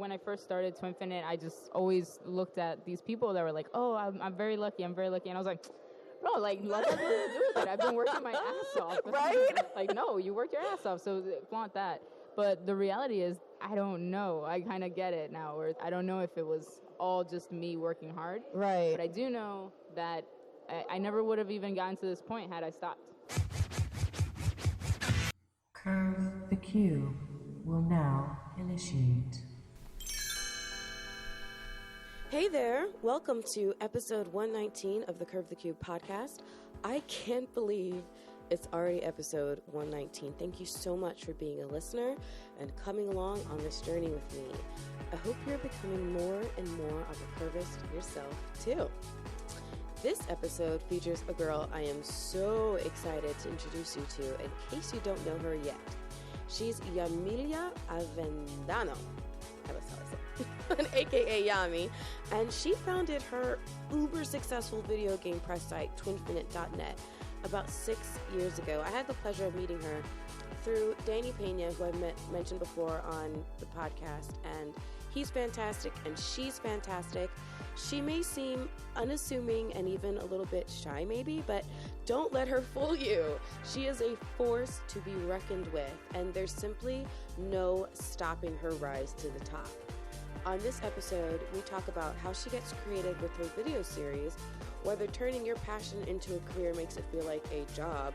when I first started Twinfinite, I just always looked at these people that were like, oh, I'm very lucky. I'm very lucky. And I was like, bro, like, what does that have to do with it? I've been working my ass off. Right? Like, no, you worked your ass off, so flaunt that. But the reality is, I don't know. I kind of get it now. Or I don't know if it was all just me working hard. Right. But I do know that I never would have even gotten to this point had I stopped. Curve the cube will now initiate. Hey there, welcome to episode 119 of the Curve the Cube podcast. I can't believe it's already episode 119. Thank you so much for being a listener and coming along on this journey with me. I hope you're becoming more and more of a curvist yourself too. This episode features a girl I am so excited to introduce you to in case you don't know her yet. She's Yamilia Avendano. That's how I say it. An a.k.a. Yami. And she founded her uber successful video game press site, twinfinite.net, about 6 years ago. I had the pleasure of meeting her through Danny Pena, who I mentioned before on the podcast, and he's fantastic and she's fantastic. She may seem unassuming and even a little bit shy maybe, but don't let her fool you. She is a force to be reckoned with, and there's simply no stopping her rise to the top. On this episode, we talk about how she gets creative with her video series, whether turning your passion into a career makes it feel like a job,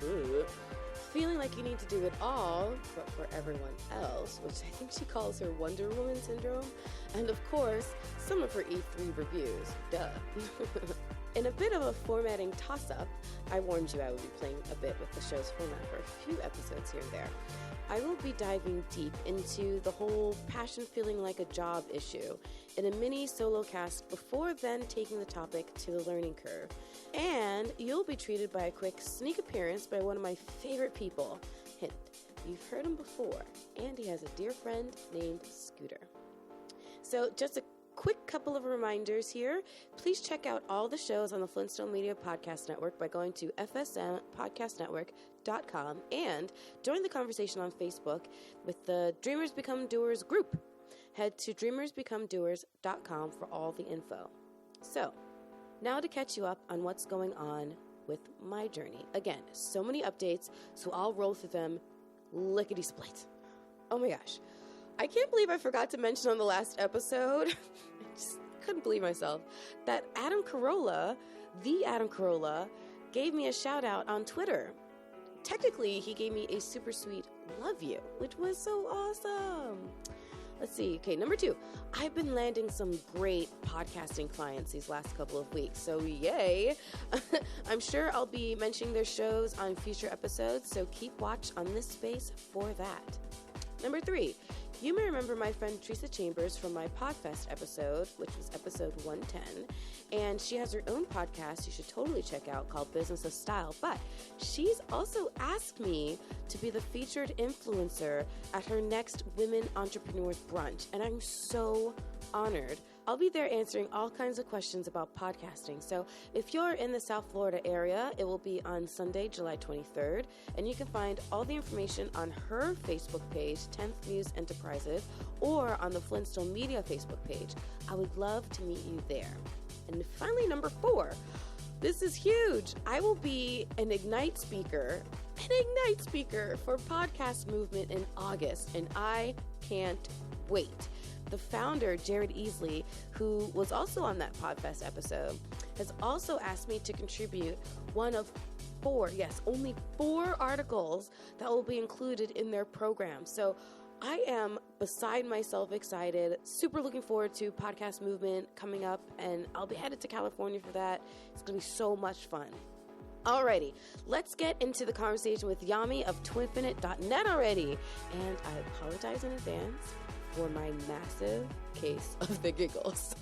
feeling like you need to do it all, but for everyone else, which I think she calls her Wonder Woman syndrome, and of course, some of her E3 reviews, duh. In a bit of a formatting toss-up, I warned you I would be playing a bit with the show's format for a few episodes here and there. I will be diving deep into the whole passion feeling like a job issue in a mini solo cast before then taking the topic to the learning curve. And you'll be treated by a quick sneak appearance by one of my favorite people. Hint, you've heard him before, and he has a dear friend named Scooter. So just a quick couple of reminders here. Please check out all the shows on the Flintstone Media Podcast Network by going to fsmpodcastnetwork.com and join the conversation on Facebook with the Dreamers Become Doers group. Head to dreamersbecomedoers.com for all the info. So, now to catch you up on what's going on with my journey. Again, so many updates, so I'll roll through them lickety-split. Oh my gosh. I can't believe I forgot to mention on the last episode, I just couldn't believe myself, that Adam Carolla, the Adam Carolla, gave me a shout out on Twitter. Technically, he gave me a super sweet love you, which was so awesome. Let's see. Okay, number 2. I've been landing some great podcasting clients these last couple of weeks, so yay. I'm sure I'll be mentioning their shows on future episodes, so keep watch on this space for that. Number 3. You may remember my friend Teresa Chambers from my Podfest episode, which was episode 110, and she has her own podcast you should totally check out called Business of Style, but she's also asked me to be the featured influencer at her next Women Entrepreneurs Brunch, and I'm so honored. I'll be there answering all kinds of questions about podcasting. So if you're in the South Florida area, it will be on Sunday, July 23rd. And you can find all the information on her Facebook page, 10th Muse Enterprises, or on the Flintstone Media Facebook page. I would love to meet you there. And finally, number 4. This is huge. I will be an Ignite speaker for Podcast Movement in August. And I can't wait. The founder, Jared Easley, who was also on that Podfest episode, has also asked me to contribute one of 4, yes, only 4 articles that will be included in their program. So I am beside myself excited, super looking forward to Podcast Movement coming up, and I'll be headed to California for that. It's going to be so much fun. Alrighty, let's get into the conversation with Yami of twinfinite.net already. And I apologize in advance for my massive case of the giggles.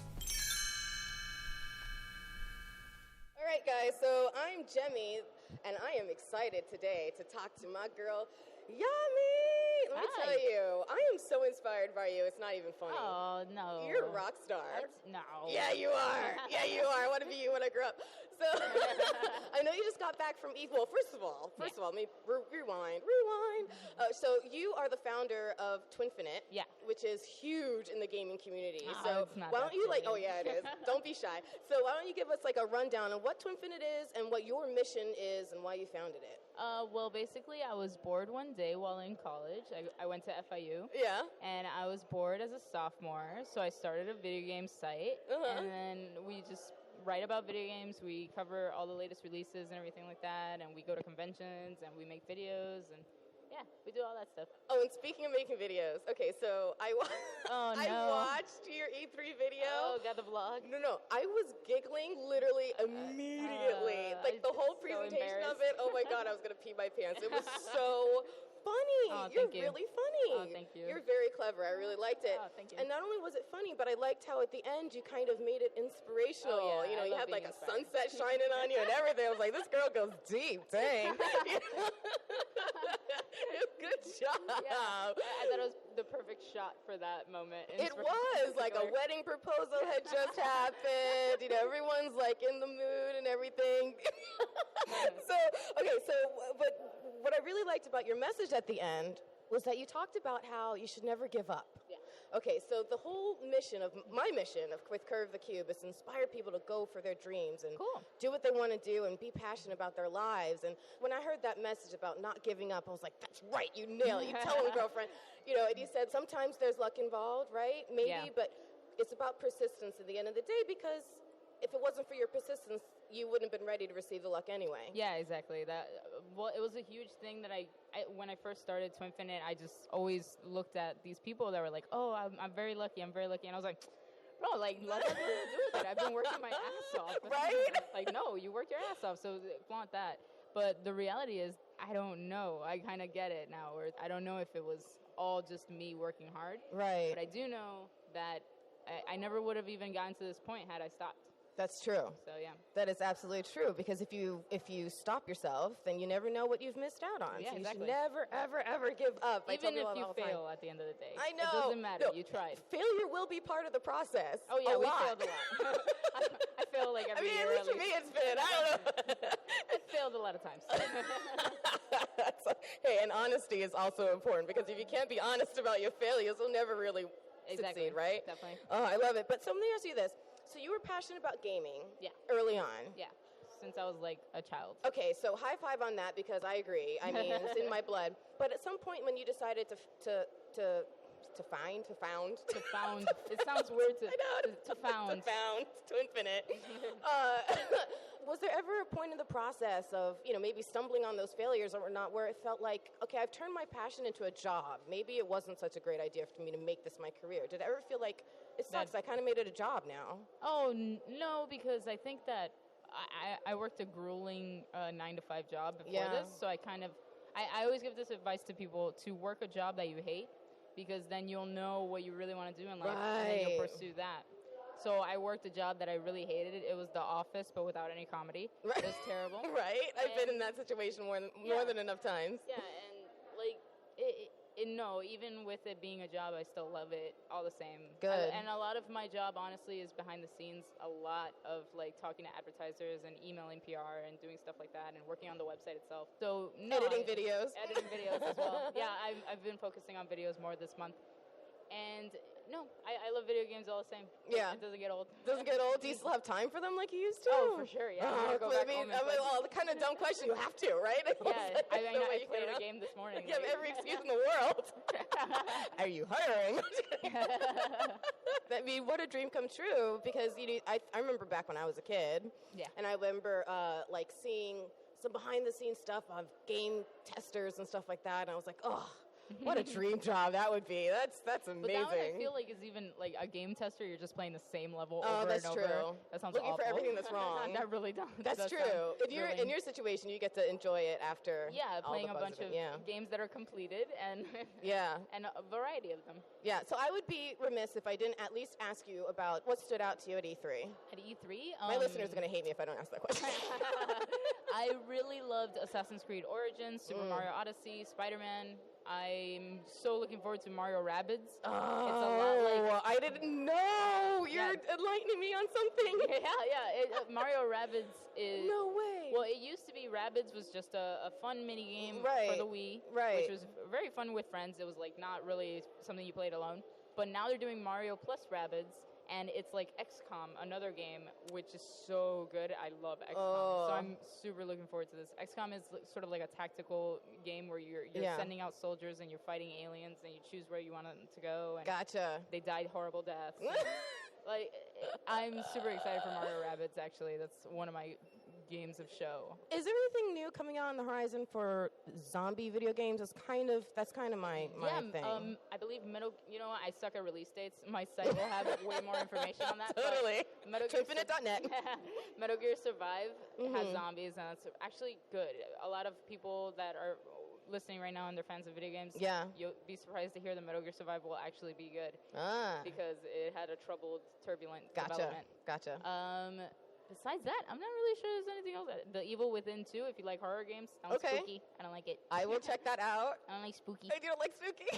All right, guys, so I'm Jemmy, and I am excited today to talk to my girl, Yami. let me tell you, I am so inspired by you. It's not even funny. Oh, no. You're a rock star. No. Yeah, you are. Yeah, you are. I want to be you when I grow up. So I know you just got back from Well, first of all, let me rewind. So you are the founder of Twinfinite, which is huge in the gaming community. So it's not why don't you serious. oh yeah, it is. Don't be shy. So why don't you give us like a rundown on what Twinfinite is and what your mission is and why you founded it? Well, basically, I was bored one day while in college. I went to FIU. Yeah. And I was bored as a sophomore, so I started a video game site. And then we just write about video games. We cover all the latest releases and everything like that. And we go to conventions and we make videos. And yeah, we do all that stuff. Oh, and speaking of making videos, okay, so I watched your E3 video. Oh, got the vlog? No, I was giggling literally immediately. Like the whole presentation of it, oh my God, I was going to pee my pants. It was so funny. Oh, You're thank you. really funny. Oh, thank you. You're very clever. I really liked it. Oh, thank you. And not only was it funny, but I liked how at the end you kind of made it inspirational. Oh, yeah, you had like a sunset shining on you and everything. I was like, this girl goes deep. Dang. Good job. Yeah, I thought it was the perfect shot for that moment. It was like a wedding proposal had just happened. Everyone's like in the mood and everything. But what I really liked about your message at the end was that you talked about how you should never give up. Yeah. Okay, so the whole mission of my mission with Curve the Cube is to inspire people to go for their dreams and do what they want to do and be passionate about their lives. And when I heard that message about not giving up, I was like, that's right, you nailed it. You tell them, girlfriend. And you said sometimes there's luck involved, right? Maybe, but it's about persistence at the end of the day, because if it wasn't for your persistence, you wouldn't have been ready to receive the luck anyway. Yeah, exactly. It was a huge thing that I when I first started Twinfinite, I just always looked at these people that were like, oh, I'm very lucky, and I was like, bro, like, luck has nothing to do with it. I've been working my ass off. Right? Like, no, you worked your ass off, so flaunt that. But the reality is, I don't know. I kind of get it now, or I don't know if it was all just me working hard. Right. But I do know that I never would have even gotten to this point had I stopped. That's true. So yeah, that is absolutely true, because if you stop yourself, then you never know what you've missed out on. Yeah, so you exactly. should never, ever, ever give up. Even if you fail at the end of the day, I know. It doesn't matter. You tried. Failure will be part of the process. Oh yeah, we lot. failed a lot. I fail like every year. At least for me, it's been. I don't know. I failed a lot of times. Hey, and honesty is also important, because if you can't be honest about your failures, you'll never really succeed, right? Definitely. Oh, I love it. But so let me ask you this. So you were passionate about gaming early on. Yeah, since I was like a child. Okay, so high five on that, because I agree. I mean, it's in my blood. But at some point when you decided to found. It sounds weird to found. To Infinite. Was there ever a point in the process of, maybe stumbling on those failures or not, where it felt like, okay, I've turned my passion into a job. Maybe it wasn't such a great idea for me to make this my career. Did it ever feel like, it sucks, I kind of made it a job now? Oh, no, because I think that I worked a grueling 9-to-5 job before this, so I always give this advice to people, to work a job that you hate, because then you'll know what you really want to do in life, and then you'll pursue that. So I worked a job that I really hated. It was The Office, but without any comedy. Right. It was terrible. Right. I've been in that situation more than enough times. Yeah, and even with it being a job, I still love it all the same. Good. And a lot of my job, honestly, is behind the scenes. A lot of talking to advertisers and emailing PR and doing stuff like that, and working on the website itself. So editing videos as well. Yeah, I've been focusing on videos more this month. And no, I love video games all the same. Yeah. It doesn't get old. Doesn't get old? Do you still have time for them like you used to? Oh, for sure, yeah. The kind of dumb question, you have to, right? Yeah, I played a game this morning. You have every excuse in the world. Are you hiring? I mean, what a dream come true, because I remember back when I was a kid. Yeah. And I remember seeing some behind the scenes stuff of game testers and stuff like that, and I was like, oh, what a dream job that would be. That's amazing. But that one I feel like is even like a game tester. You're just playing the same level over and over. That's true. That sounds looking awful. for everything that's wrong. That really does. That's true. If you're in your situation, you get to enjoy it after. Yeah, playing a bunch of games that are completed and and a variety of them. Yeah. So I would be remiss if I didn't at least ask you about what stood out to you at E3. At E3, my listeners are going to hate me if I don't ask that question. I really loved Assassin's Creed Origins, Super Mario Odyssey, Spider-Man. I'm so looking forward to Mario Rabbids. Oh, it's a lot like... I didn't know. You're enlightening me on something. Yeah. Mario Rabbids is... No way. Well, it used to be Rabbids was just a fun mini game for the Wii, which was very fun with friends. It was like not really something you played alone. But now they're doing Mario plus Rabbids, and it's like XCOM, another game, which is so good. I love XCOM. So I'm super looking forward to this. XCOM is sort of like a tactical game where you're sending out soldiers and you're fighting aliens and you choose where you want them to go. And gotcha. They died horrible deaths. Like, I'm super excited for Mario Rabbids, actually. That's one of my games of show. Is there anything new coming out on the horizon for zombie video games? That's kind of my thing. I believe I suck at release dates. My site will have way more information on that. Totally. Infinite.net. Metal Gear Survive has zombies, and it's actually good. A lot of people that are listening right now and they're fans of video games, you'll be surprised to hear the Metal Gear Survive will actually be good. Because it had a troubled, turbulent development. Gotcha. Besides that, I'm not really sure there's anything else. The Evil Within 2, if you like horror games, sounds spooky. I don't like it. I will check that out. I don't like spooky. I don't like spooky.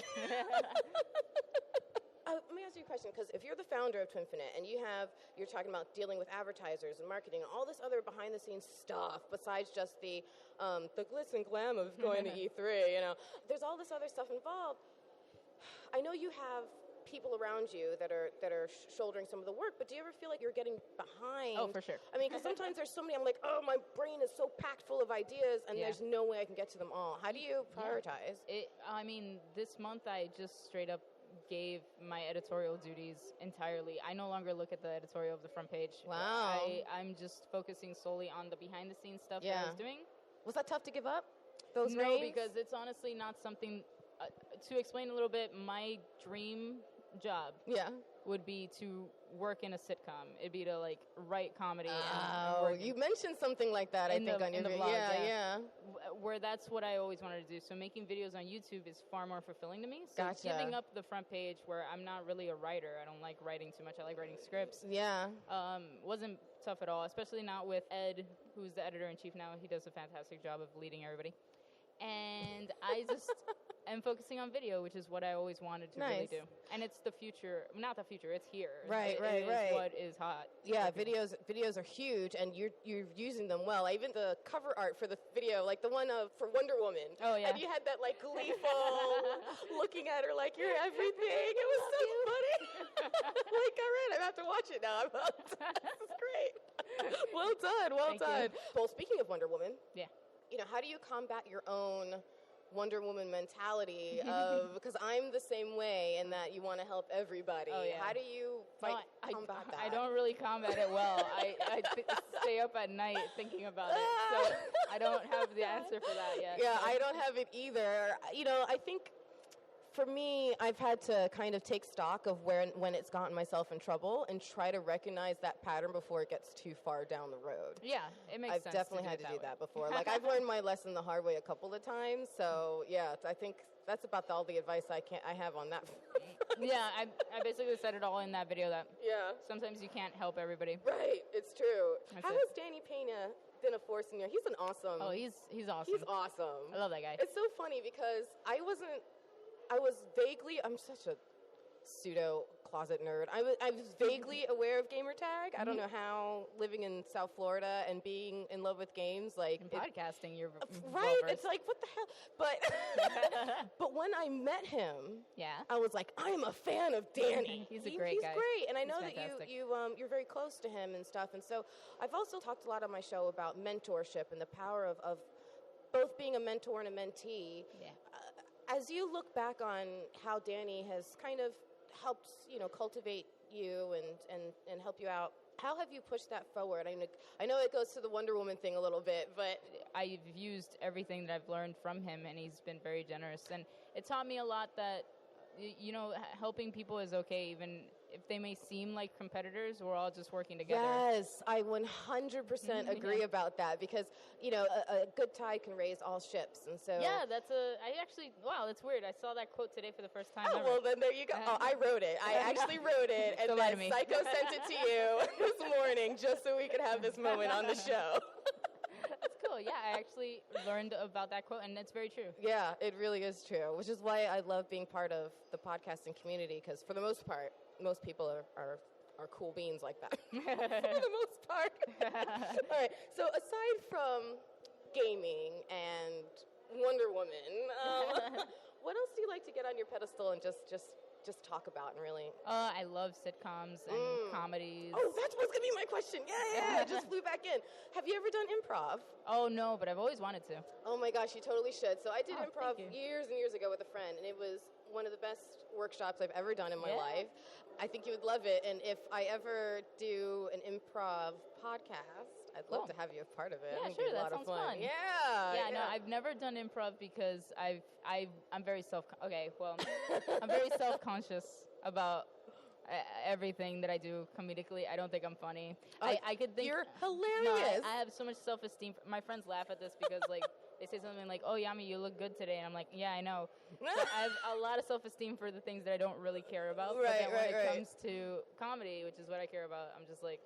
Let me ask you a question, because if you're the founder of Twinfinite and you're talking about dealing with advertisers and marketing and all this other behind-the-scenes stuff besides just the glitz and glam of going to E3, there's all this other stuff involved. I know you have people around you that are shouldering some of the work, but do you ever feel like you're getting behind? Oh, for sure. I mean, because sometimes there's so many, I'm like, oh, my brain is so packed full of ideas, and there's no way I can get to them all. How do you prioritize? This month I just straight up gave my editorial duties entirely. I no longer look at the editorial of the front page. Wow. I'm just focusing solely on the behind-the-scenes stuff that I was doing. Was that tough to give up? Those No, reins? because it's honestly not something... to explain a little bit, my dream job would be to work in a sitcom. It'd be to write comedy. You mentioned something like that, I think, on your blog. Yeah. Where that's what I always wanted to do. So making videos on YouTube is far more fulfilling to me. So giving up the front page, where I'm not really a writer. I don't like writing too much. I like writing scripts. Yeah. Wasn't tough at all, especially not with Ed, who's the editor-in-chief now. He does a fantastic job of leading everybody. And I just am focusing on video, which is what I always wanted to really do. And it's the future. Not the future, it's here. Right. It is what is hot. Yeah, videos are huge, and you're using them well. Even the cover art for the video, like the one for Wonder Woman. Oh, yeah. And you had that, gleeful looking at her like, you're everything. It was so funny. All right, I have to watch it now. This is great. Well done. Thank you. Well, speaking of Wonder Woman. Yeah. How do you combat your own Wonder Woman mentality of, because I'm the same way in that you want to help everybody. Oh, yeah. How do you combat that? I don't really combat it well. I stay up at night thinking about it, so I don't have the answer for that yet. Yeah, I don't have it either. I think for me, I've had to kind of take stock of when it's gotten myself in trouble and try to recognize that pattern before it gets too far down the road. Yeah, it makes sense. I've definitely had to do that before. I've learned my lesson the hard way a couple of times. So yeah, I think that's about all the advice I have on that. Yeah, I basically said it all in that video. That sometimes you can't help everybody. Right, it's true. How has Danny Pena been a force in your? He's an awesome. Oh, he's awesome. He's awesome. I love that guy. It's so funny because I'm such a pseudo closet nerd. I was vaguely aware of gamer tag. I don't know how, living in South Florida and being in love with games, podcasting, you're right. It's like, what the hell? But when I met him, I was like, I am a fan of Danny. He's a great guy. He's great, and I know that you're very close to him and stuff. And so I've also talked a lot on my show about mentorship and the power of both being a mentor and a mentee. Yeah. As you look back on how Danny has kind of helped, cultivate you and help you out, how have you pushed that forward? I know it goes to the Wonder Woman thing a little bit, but I've used everything that I've learned from him, and he's been very generous. And it taught me a lot that, helping people is okay, even if they may seem like competitors. We're all just working together. Yes, I 100% agree about that, because a good tide can raise all ships, and so wow, that's weird. I saw that quote today for the first time. Oh, well, then there you go. I wrote it. I actually wrote it, and then Psycho sent it to you this morning just so we could have this moment on the show. That's cool. yeah, I actually learned about that quote, and it's very true. Yeah, it really is true, which is why I love being part of the podcasting community, because for the most part, most people are cool beans like that. For the most part. All right, so aside from gaming and Wonder Woman, what else do you like to get on your pedestal and just talk about and really? I love sitcoms and comedies. Oh, that was going to be my question. Yeah. Just flew back in. Have you ever done improv? Oh, no, but I've always wanted to. Oh, my gosh, you totally should. So I did improv thank you. years and years ago with a friend, and it was one of the best workshops I've ever done in my life. I think you would love it. And if I ever do an improv podcast, I'd love to have you as part of it. Yeah, sure, that sounds fun. Yeah. No, I've never done improv because I'm very I'm very self-conscious about everything that I do comedically. I don't think I'm funny. I could think you're hilarious. No, I have so much self-esteem. My friends laugh at this because like they say something like, "Oh, Yami, you look good today," and I'm like, "Yeah, I know." So I have a lot of self-esteem for the things that I don't really care about. But then when it comes to comedy, which is what I care about, I'm just like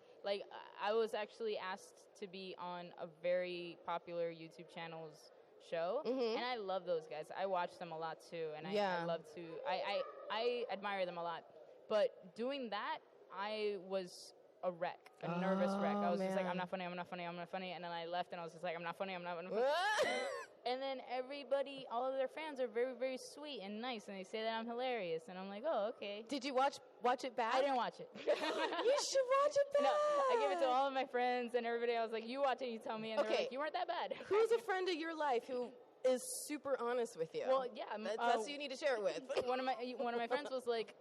I was actually asked to be on a very popular YouTube channel's show, and I love those guys. I watch them a lot too, and I love to. I admire them a lot. But doing that, I was a wreck, a nervous wreck. I was just like, I'm not funny, and then I left, and I was just like, I'm not funny. And then everybody, all of their fans are very, very sweet and nice, and they say that I'm hilarious, and I'm like, oh, okay. Did you watch it back? I didn't watch it. You should watch it back. No, I gave it to all of my friends and everybody. I was like, you watch it, you tell me, and they're like, you weren't that bad. Who's a friend of your life who is super honest with you? Well, yeah. That's who you need to share it with. One of my friends was like,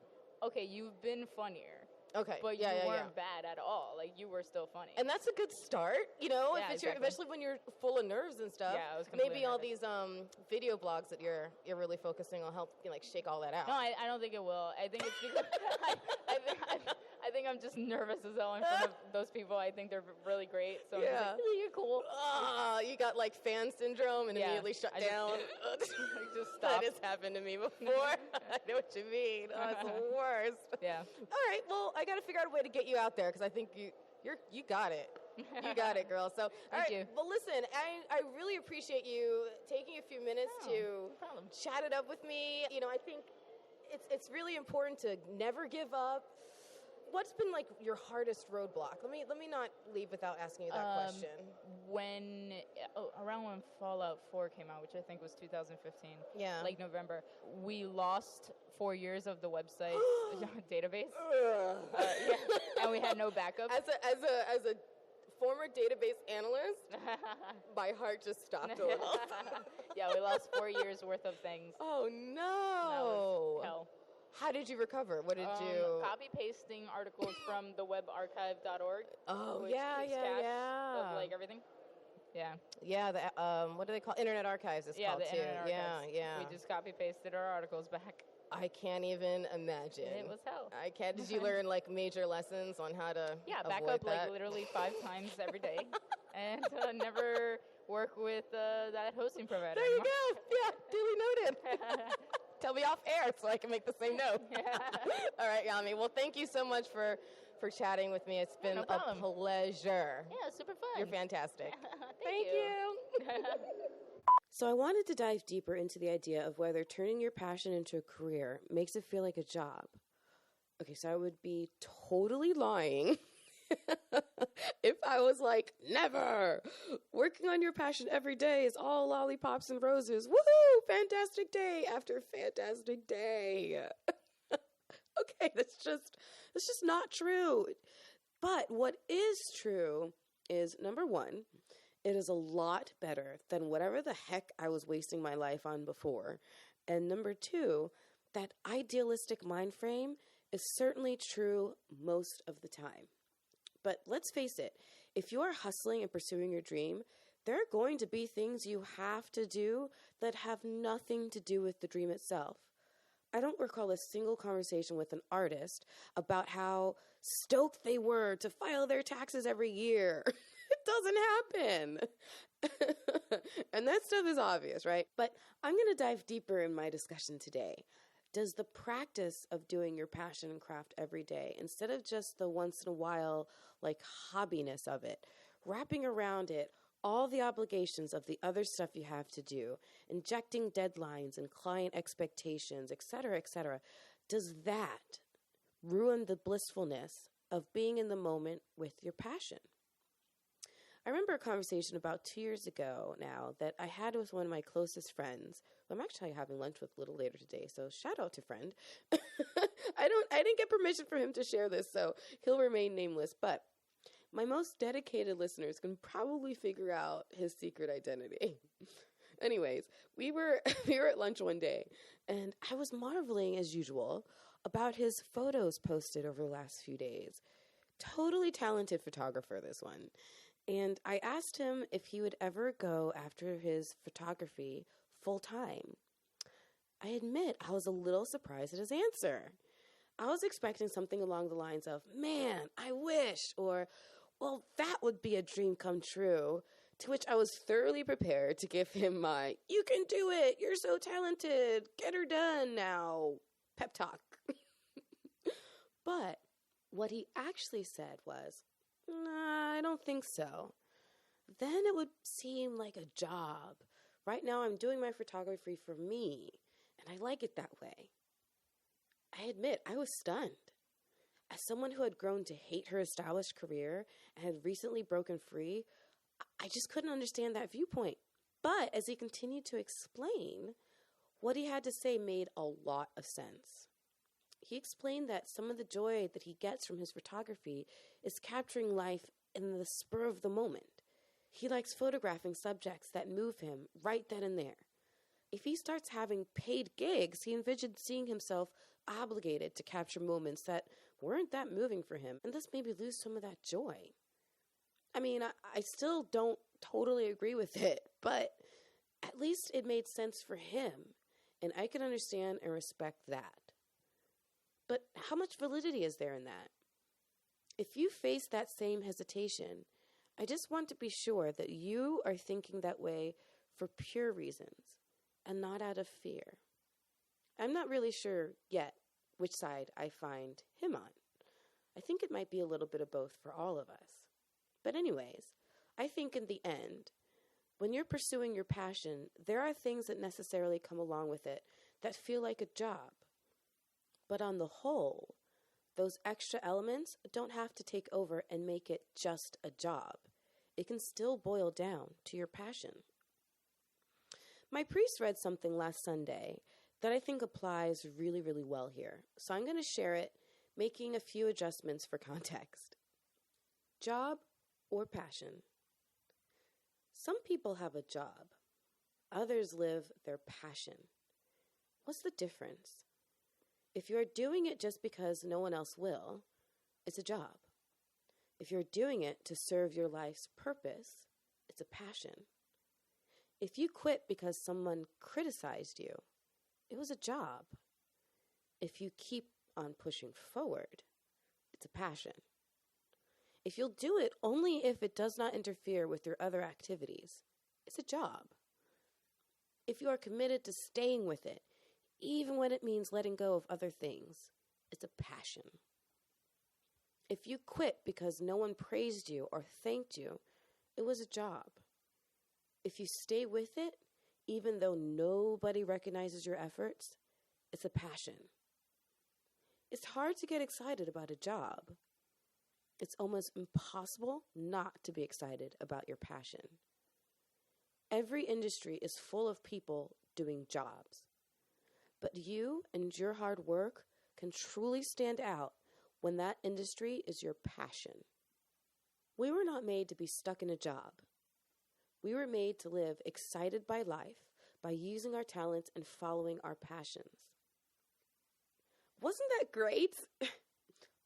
okay, you've been funnier. Okay. But you weren't bad at all. Like, you were still funny. And that's a good start, you know, Yeah, especially when you're full of nerves and stuff. Yeah, I was completely Maybe all nervous. these video blogs that you're really focusing on help shake all that out. No, I don't think it will. I think it's because I think I'm just nervous as hell in front of those people. I think they're really great. So I'm just like, you're cool. You got like fan syndrome and immediately shut down. Just stop. That has happened to me before. I know what you mean. Oh, it's the worst. Yeah. All right. Well, I got to figure out a way to get you out there because I think you got it. You got it, girl. So, Thank you. Well, listen, I really appreciate you taking a few minutes to chat it up with me. You know, I think it's really important to never give up. What's been like your hardest roadblock? Let me not leave without asking you that question. Around when Fallout 4 came out, which I think was 2015. Yeah. Like November, we lost 4 years of the website database. And we had no backup. As a former database analyst, my heart just stopped a little. Yeah, we lost 4 years worth of things. Oh no! That was hell. How did you recover? What did you? Copy pasting articles from the webarchive.org. Oh, which keeps cache of like everything. Yeah. Yeah. The what do they call Internet Archives? It's called the too. Internet Archives. Yeah. We just copy pasted our articles back. I can't even imagine. It was hell. I can't. Did you learn like major lessons on how to? Back avoid up that? like literally 5 times every day, and never work with that hosting provider. There you go. Yeah, duly noted. Tell me off air so I can make the same note. All right, Yami. Well, thank you so much for chatting with me. It's been no a pleasure. Yeah, super fun. You're fantastic. Thank you. So I wanted to dive deeper into the idea of whether turning your passion into a career makes it feel like a job. Okay, so I would be totally lying if I was like, never. Working on your passion every day is all lollipops and roses. Woohoo! Fantastic day after fantastic day. Okay, that's just not true. But what is true is, number one, it is a lot better than whatever the heck I was wasting my life on before. And number two, that idealistic mind frame is certainly true most of the time. But let's face it, if you are hustling and pursuing your dream, there are going to be things you have to do that have nothing to do with the dream itself. I don't recall a single conversation with an artist about how stoked they were to file their taxes every year. It doesn't happen. And that stuff is obvious, right? But I'm going to dive deeper in my discussion today. Does the practice of doing your passion and craft every day, instead of just the once in a while, like hobbiness of it, wrapping around it all the obligations of the other stuff you have to do, injecting deadlines and client expectations, etc., does that ruin the blissfulness of being in the moment with your passion? I remember a conversation about 2 years ago now that I had with one of my closest friends, who I'm actually having lunch with a little later today, so shout out to friend. I didn't get permission for him to share this, so he'll remain nameless, but my most dedicated listeners can probably figure out his secret identity. Anyways, we were at lunch one day, and I was marveling, as usual, about his photos posted over the last few days. Totally talented photographer, this one. And I asked him if he would ever go after his photography full time. I admit I was a little surprised at his answer. I was expecting something along the lines of, "Man, I wish," or, "Well, that would be a dream come true," to which I was thoroughly prepared to give him my, "You can do it, you're so talented, get her done now," pep talk. But what he actually said was, "Nah, I don't think so. Then it would seem like a job. Right now I'm doing my photography for me, and I like it that way." I admit I was stunned. As someone who had grown to hate her established career and had recently broken free, I just couldn't understand that viewpoint. But as he continued to explain, what he had to say made a lot of sense. He explained that some of the joy that he gets from his photography is capturing life in the spur of the moment. He likes photographing subjects that move him right then and there. If he starts having paid gigs, he envisioned seeing himself obligated to capture moments that weren't that moving for him, and thus maybe lose some of that joy. I mean, I still don't totally agree with it, but at least it made sense for him, and I can understand and respect that. But how much validity is there in that? If you face that same hesitation, I just want to be sure that you are thinking that way for pure reasons and not out of fear. I'm not really sure yet which side I find him on. I think it might be a little bit of both for all of us. But anyways, I think in the end, when you're pursuing your passion, there are things that necessarily come along with it that feel like a job. But on the whole, those extra elements don't have to take over and make it just a job. It can still boil down to your passion. My priest read something last Sunday that I think applies really, really well here. So I'm going to share it, making a few adjustments for context. Job or passion? Some people have a job. Others live their passion. What's the difference? If you're doing it just because no one else will, it's a job. If you're doing it to serve your life's purpose, it's a passion. If you quit because someone criticized you, it was a job. If you keep on pushing forward, it's a passion. If you'll do it only if it does not interfere with your other activities, it's a job. If you are committed to staying with it, even when it means letting go of other things, it's a passion. If you quit because no one praised you or thanked you, it was a job. If you stay with it, even though nobody recognizes your efforts, it's a passion. It's hard to get excited about a job. It's almost impossible not to be excited about your passion. Every industry is full of people doing jobs. But you and your hard work can truly stand out when that industry is your passion. We were not made to be stuck in a job. We were made to live excited by life by using our talents and following our passions. Wasn't that great?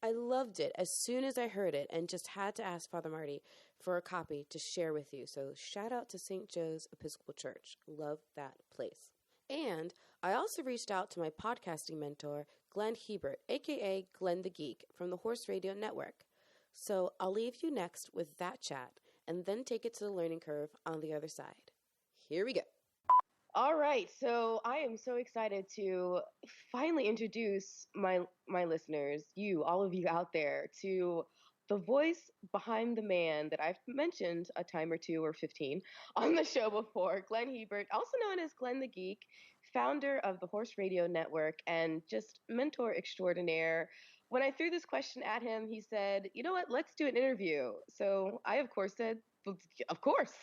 I loved it as soon as I heard it and just had to ask Father Marty for a copy to share with you. So shout out to St. Joe's Episcopal Church. Love that place. And I also reached out to my podcasting mentor, Glenn Hebert, a.k.a. Glenn the Geek from the Horse Radio Network. So I'll leave you next with that chat and then take it to the learning curve on the other side. Here we go. All right, so I am so excited to finally introduce my listeners, all of you out there, to the voice behind the man that I've mentioned a time or two or 15 on the show before, Glenn Hebert, also known as Glenn the Geek, founder of the Horse Radio Network and just mentor extraordinaire. When I threw this question at him, he said, "You know what? Let's do an interview." So I, of course, said, "Of course."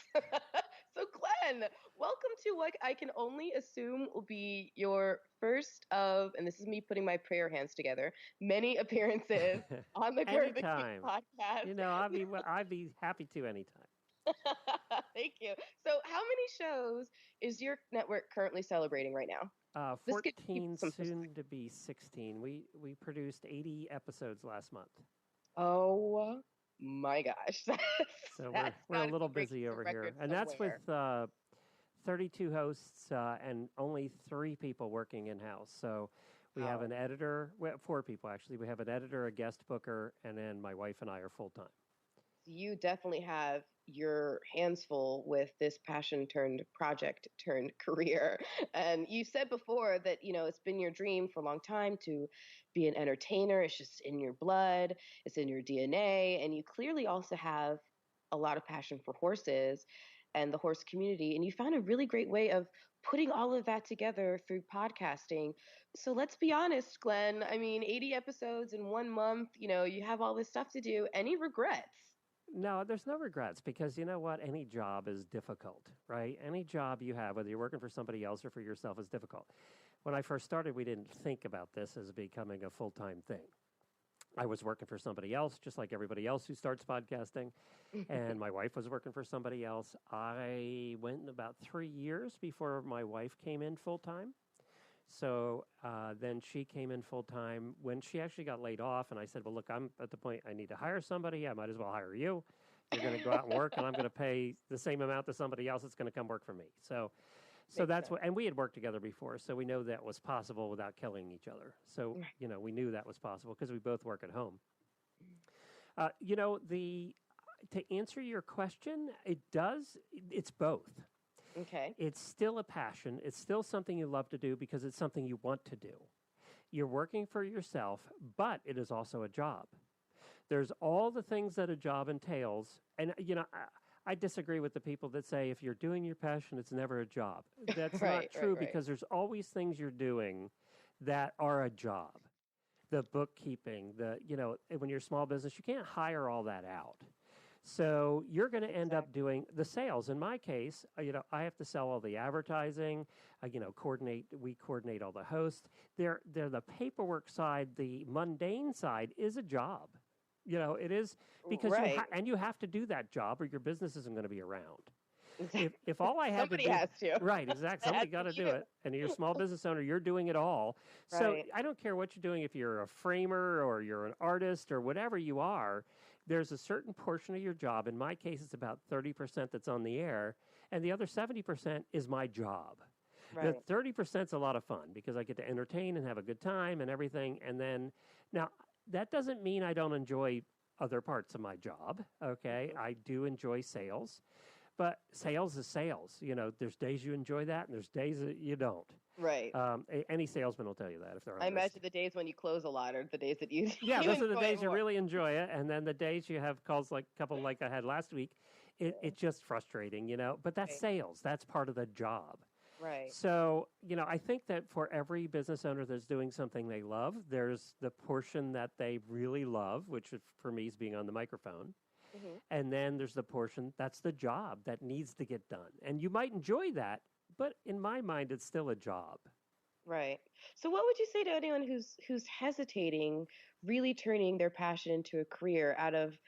So, Glenn, welcome to what I can only assume will be your first of, and this is me putting my prayer hands together, many appearances on the Curve the Geek podcast. You know, I'd be happy to anytime. Thank you. So, how many shows is your network currently celebrating right now? 14, soon to be 16. We produced 80 episodes last month. Oh my gosh! So we're a little busy over here, and that's with 32 hosts and only 3 people working in house. So we have an editor, 4 people actually. We have an editor, a guest booker, and then my wife and I are full time. You definitely have your hands full with this passion turned project turned career. And you said before that, it's been your dream for a long time to be an entertainer. It's just in your blood, it's in your DNA. And you clearly also have a lot of passion for horses and the horse community. And you found a really great way of putting all of that together through podcasting. So let's be honest, Glenn. I mean, 80 episodes in 1 month, you have all this stuff to do. Any regrets? No, there's no regrets because you know what? Any job is difficult, right? Any job you have, whether you're working for somebody else or for yourself, is difficult. When I first started, we didn't think about this as becoming a full-time thing. I was working for somebody else, just like everybody else who starts podcasting, and my wife was working for somebody else. I went about 3 years before my wife came in full-time. So then she came in full-time when she actually got laid off, and I said, well, look, I'm at the point I need to hire somebody. I might as well hire you. You're going to go out and work, and I'm going to pay the same amount to somebody else that's going to come work for me. So that's what, and we had worked together before, so we know that was possible without killing each other. So, we knew that was possible because we both work at home. To answer your question, it's both. Okay. It's still a passion. It's still something you love to do because it's something you want to do. You're working for yourself, but it is also a job. There's all the things that a job entails. And, I disagree with the people that say if you're doing your passion, it's never a job. That's not true because there's always things you're doing that are a job. The bookkeeping, when you're a small business, you can't hire all that out. So you're going to end up doing the sales. In my case, I have to sell all the advertising, we coordinate all the hosts. They're the paperwork side, the mundane side is a job. It is because you have to do that job or your business isn't going to be around. If all I had somebody has to. Right, exactly. Somebody got to do it. And you're a small business owner, you're doing it all. So I don't care what you're doing, if you're a framer or you're an artist or whatever you are, there's a certain portion of your job. In my case, it's about 30% that's on the air, and the other 70% is my job. Right. The 30% is a lot of fun because I get to entertain and have a good time and everything. And then, now, that doesn't mean I don't enjoy other parts of my job, okay? I do enjoy sales, but sales is sales. There's days you enjoy that, and there's days that you don't. Right. Any salesman will tell you that if they're honest. I imagine the days when you close a lot are the days that you those are the days you really enjoy it, and then the days you have calls like a couple like I had last week, it's just frustrating, But that's sales. That's part of the job. Right. So, I think that for every business owner that's doing something they love, there's the portion that they really love, which for me is being on the microphone. Mm-hmm. And then there's the portion that's the job that needs to get done. And you might enjoy that, but in my mind, it's still a job. Right. So what would you say to anyone who's hesitating, really turning their passion into a career out of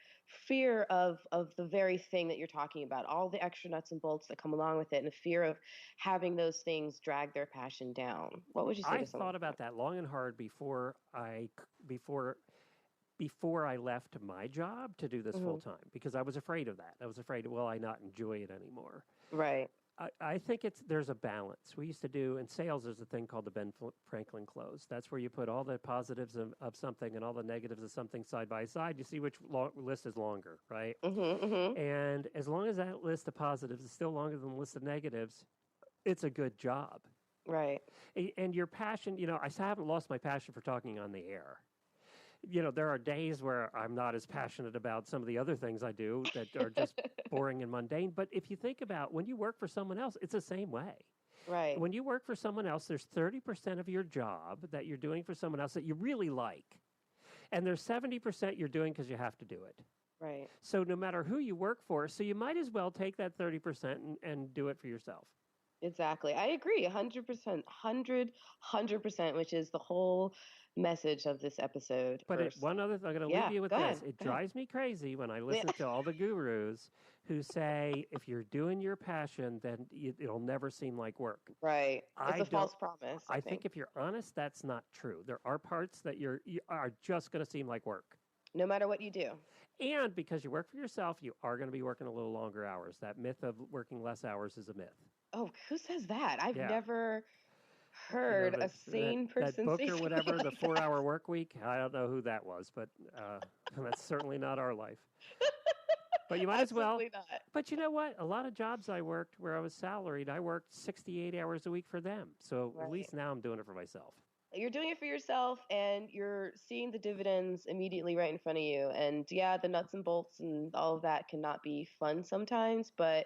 fear of the very thing that you're talking about, all the extra nuts and bolts that come along with it, and the fear of having those things drag their passion down? What would you say to someone? I thought about that long and hard before I left my job to do this full time because I was afraid of that. I was afraid, will I not enjoy it anymore? Right. I think there's a balance. We used to do, in sales, there's a thing called the Ben Franklin close. That's where you put all the positives of something and all the negatives of something side by side. You see which list is longer, right? Mm-hmm, mm-hmm. And as long as that list of positives is still longer than the list of negatives, it's a good job. Right. And your passion, I haven't lost my passion for talking on the air. there are days where I'm not as passionate about some of the other things I do that are just boring and mundane. But if you think about when you work for someone else, it's the same way. Right. When you work for someone else, there's 30% of your job that you're doing for someone else that you really like. And there's 70% you're doing because you have to do it. Right. So no matter who you work for, so you might as well take that 30% and do it for yourself. Exactly. I agree. 100%. 100%, which is the whole message of this episode. But one other thing, I'm going to leave you with this. It drives me crazy when I listen to all the gurus who say if you're doing your passion, then it'll never seem like work. Right. It's a false promise. I think if you're honest, that's not true. There are parts that you are just going to seem like work. No matter what you do. And because you work for yourself, you are going to be working a little longer hours. That myth of working less hours is a myth. Oh, who says that? I've never heard a sane person that book say or whatever, like the 4-Hour Work Week. I don't know who that was, but that's certainly not our life. But you might as well. Not. But you know what? A lot of jobs I worked where I was salaried, I worked 68 hours a week for them. So at least now I'm doing it for myself. You're doing it for yourself, and you're seeing the dividends immediately right in front of you. And yeah, the nuts and bolts and all of that cannot be fun sometimes, but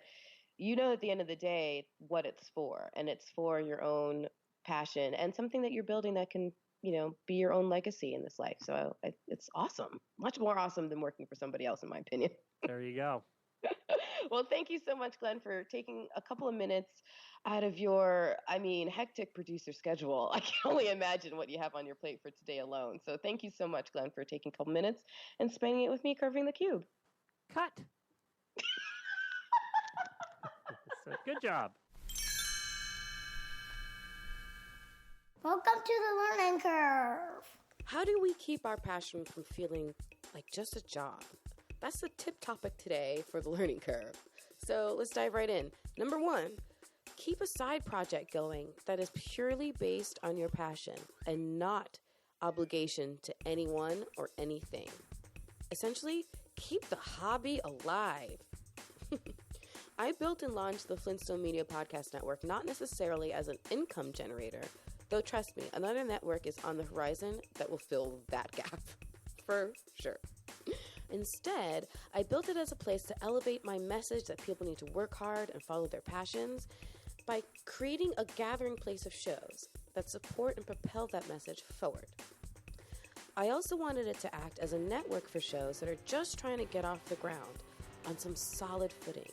you know at the end of the day what it's for, and it's for your own passion and something that you're building that can, be your own legacy in this life. So it's awesome. Much more awesome than working for somebody else, in my opinion. There you go. Well, thank you so much, Glenn, for taking a couple of minutes out of your, hectic producer schedule. I can only imagine what you have on your plate for today alone. So thank you so much, Glenn, for taking a couple minutes and spending it with me curving the cube. Cut. So, good job. Welcome to the learning curve. How do we keep our passion from feeling like just a job? That's the tip topic today for the learning curve. So let's dive right in. Number 1, keep a side project going that is purely based on your passion and not obligation to anyone or anything. Essentially, keep the hobby alive. I built and launched the Flintstone Media Podcast Network not necessarily as an income generator, though trust me, another network is on the horizon that will fill that gap, for sure. Instead, I built it as a place to elevate my message that people need to work hard and follow their passions by creating a gathering place of shows that support and propel that message forward. I also wanted it to act as a network for shows that are just trying to get off the ground on some solid footing.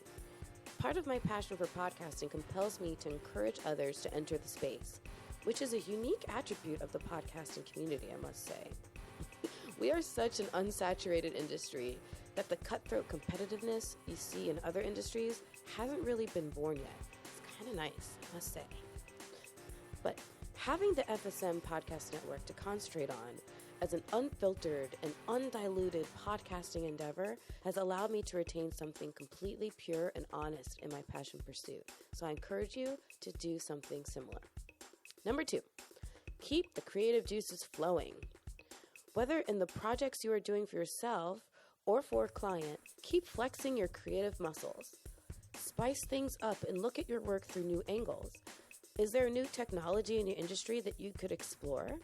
Part of my passion for podcasting compels me to encourage others to enter the space, which is a unique attribute of the podcasting community, I must say. We are such an unsaturated industry that the cutthroat competitiveness you see in other industries hasn't really been born yet. It's kind of nice, I must say. But having the FSM Podcast Network to concentrate on as an unfiltered and undiluted podcasting endeavor has allowed me to retain something completely pure and honest in my passion pursuit. So I encourage you to do something similar. Number 2, keep the creative juices flowing. Whether in the projects you are doing for yourself or for a client, keep flexing your creative muscles. Spice things up and look at your work through new angles. Is there a new technology in your industry that you could explore?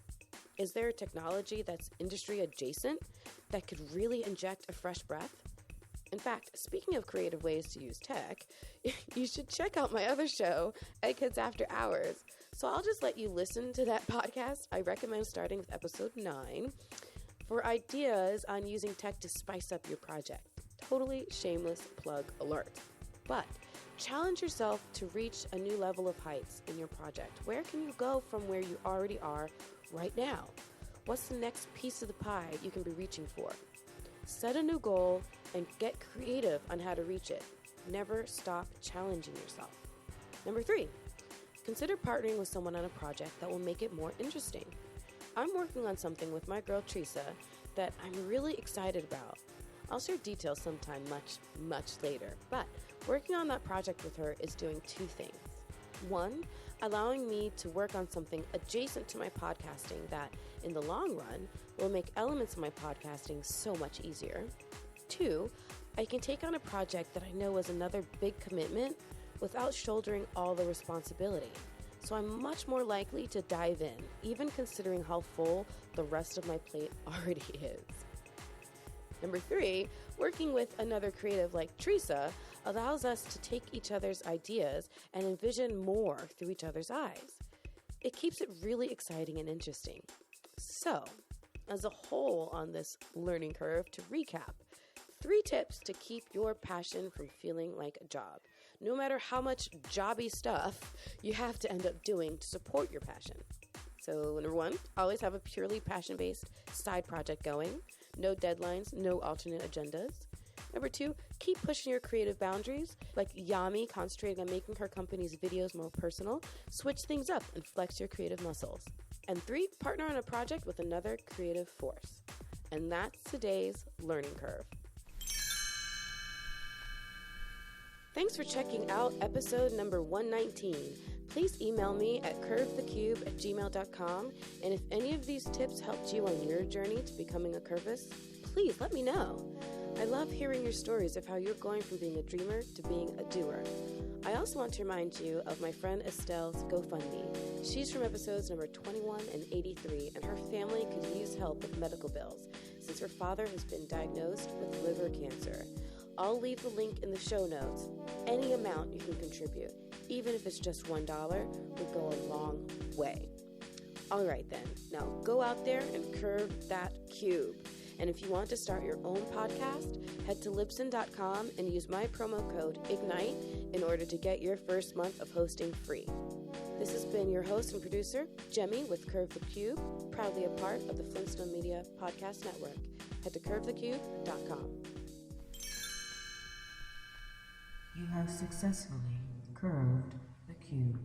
Is there a technology that's industry adjacent that could really inject a fresh breath? In fact, speaking of creative ways to use tech, you should check out my other show, Eggheads After Hours. So I'll just let you listen to that podcast. I recommend starting with episode 9 for ideas on using tech to spice up your project. Totally shameless plug alert. But challenge yourself to reach a new level of heights in your project. Where can you go from where you already are right now? What's the next piece of the pie you can be reaching for? Set a new goal and get creative on how to reach it. Never stop challenging yourself. Number 3, consider partnering with someone on a project that will make it more interesting. I'm working on something with my girl Teresa that I'm really excited about. I'll share details sometime much later, but working on that project with her is doing 2 things. 1, allowing me to work on something adjacent to my podcasting that, in the long run, will make elements of my podcasting so much easier. 2, I can take on a project that I know is another big commitment without shouldering all the responsibility. so I'm much more likely to dive in, even considering how full the rest of my plate already is. Number 3, working with another creative like Teresa allows us to take each other's ideas and envision more through each other's eyes. It keeps it really exciting and interesting. So, as a whole on this learning curve, to recap, 3 tips to keep your passion from feeling like a job. No matter how much jobby stuff you have to end up doing to support your passion. So, number 1, always have a purely passion-based side project going. No deadlines, no alternate agendas. Number 2, keep pushing your creative boundaries, like Yami concentrating on making her company's videos more personal. Switch things up and flex your creative muscles. And 3, partner on a project with another creative force. And that's today's learning curve. Thanks for checking out episode number 119. Please email me at curvethecube@gmail.com, and if any of these tips helped you on your journey to becoming a curvist, please let me know. I love hearing your stories of how you're going from being a dreamer to being a doer. I also want to remind you of my friend Estelle's GoFundMe. She's from episodes number 21 and 83, and her family could use help with medical bills since her father has been diagnosed with liver cancer. I'll leave the link in the show notes. Any amount you can contribute, even if it's just $1, would go a long way. All right then, now go out there and curve that cube. And if you want to start your own podcast, head to Libsyn.com and use my promo code IGNITE in order to get your first month of hosting free. This has been your host and producer, Yami with Curve the Cube, proudly a part of the Flintstone Media Podcast Network. Head to curvethecube.com. You have successfully curved the cube.